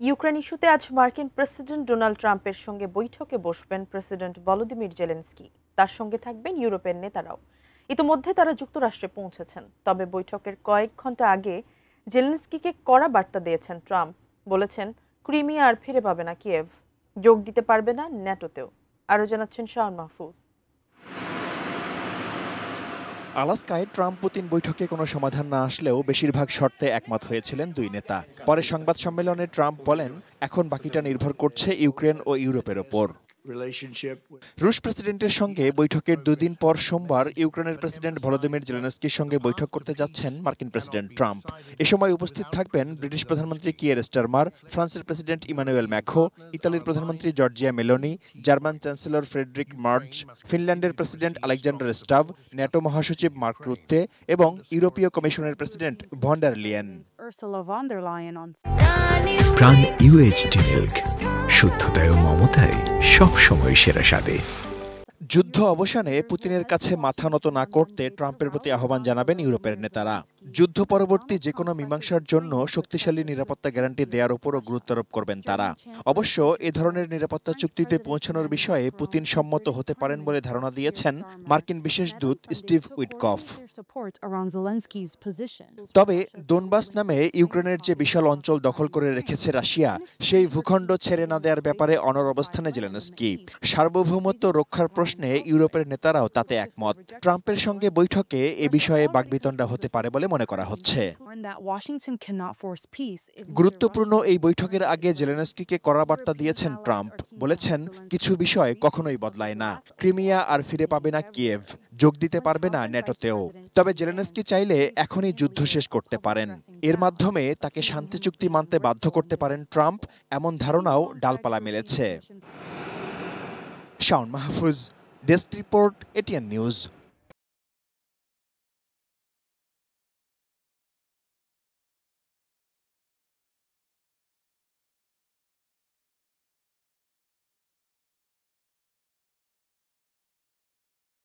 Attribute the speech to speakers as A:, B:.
A: Ukraine ইস্যুতে আজ মার্কিন প্রেসিডেন্ট ডোনাল্ড ট্রাম্পের সঙ্গে বৈঠকে বসবেন প্রেসিডেন্ট ভলোদিমির জেলেনস্কি। তার সঙ্গে থাকবেন ইউরোপের নেতারাও। ইতিমধ্যে তারা যুক্তরাষ্ট্রে পৌঁছেছেন। তবে বৈঠকের কয়েক ঘন্টা আগে জেলেনস্কিকে কড়া বার্তা দিয়েছেন ট্রাম্প। বলেছেন, ক্রিমিয়া আর ফিরে পাবে না কিয়েভ, যোগ দিতে পারবে না ন্যাটোতেও। আরও জানাচ্ছেন শাওন মাহফুজ।
B: আলাস্কায় ট্রাম্প পুতিন বৈঠকে কোনো সমাধান না আসলেও বেশিরভাগ শর্তে একমত হয়েছিলেন দুই নেতা। পরে সংবাদ সম্মেলনে ট্রাম্প বলেন, এখন বাকিটা নির্ভর করছে ইউক্রেন ও ইউরোপের ওপর। রুশ প্রেসিডেন্টের সঙ্গে বৈঠকের দুদিন পর সোমবার ইউক্রেনের প্রেসিডেন্ট ভলোদিমির জেলেনস্কির সঙ্গে বৈঠক করতে যাচ্ছেন মার্কিন প্রেসিডেন্ট ট্রাম্প। এ সময় উপস্থিত থাকবেন ব্রিটিশ প্রধানমন্ত্রী কিয়ের স্টারমার, ফ্রান্সের প্রেসিডেন্ট ইমানুয়েল ম্যাখো, ইতালির প্রধানমন্ত্রী Giorgia Meloni, German chancellor Friedrich Merz, ফিনল্যান্ডের প্রেসিডেন্ট আলেকজান্ডার স্টাভ, ন্যাটো মহাসচিব মার্ক রুত্তে এবং ইউরোপীয় কমিশনের president von der Leyen.
C: Pran UHT milk, শুদ্ধতায় ও মমতায় সবসময় সেরা স্বাদে।
B: যুদ্ধ অবসানে পুতিনের কাছে মাথা নত না করতে ট্রাম্পের প্রতি আহ্বান জানাবেন ইউরোপের নেতারা। যুদ্ধ পরবর্তী যে কোনো মীমাংসার জন্য শক্তিশালী নিরাপত্তা গ্যারান্টি দেওয়ার উপরও গুরুত্বারোপ করবেন তারা। অবশ্য এ ধরনের নিরাপত্তা চুক্তিতে পৌঁছানোর বিষয়ে পুতিন সম্মত হতে পারেন বলে ধারণা দিয়েছেন মার্কিন বিশেষ দূত স্টিভ উইটকফ। তবে দোনবাস নামে ইউক্রেনের যে বিশাল অঞ্চল দখল করে রেখেছে রাশিয়া, সেই ভূখণ্ড ছেড়ে না দেওয়ার ব্যাপারে অনড় অবস্থানে জেলেনস্কি। সার্বভৌমত্ব রক্ষার প্রশ্নে ইউরোপের নেতারাও তাতে একমত। ট্রাম্পের সঙ্গে বৈঠকে এ বিষয়ে বাকবিতণ্ডা হতে পারে বলে মনে করা হচ্ছে। গুরুত্বপূর্ণ এই বৈঠকের আগে জেলেনস্কিকে কড়া বার্তা দিয়েছেন ট্রাম্প। বলেছেন, কিছু বিষয় কখনোই বদলায় না। ক্রিমিয়া আর ফিরে পাবে না কিয়েভ, যোগ দিতে পারবে না ন্যাটোতেও। তবে জেলেনস্কি চাইলে এখনই যুদ্ধ শেষ করতে পারেন। এর মাধ্যমে তাকে শান্তি চুক্তি মানতে বাধ্য করতে পারেন ট্রাম্প, এমন ধারণাও ডালপালা মেলেছে। Shaon Mahfuz, desk report, ATN news.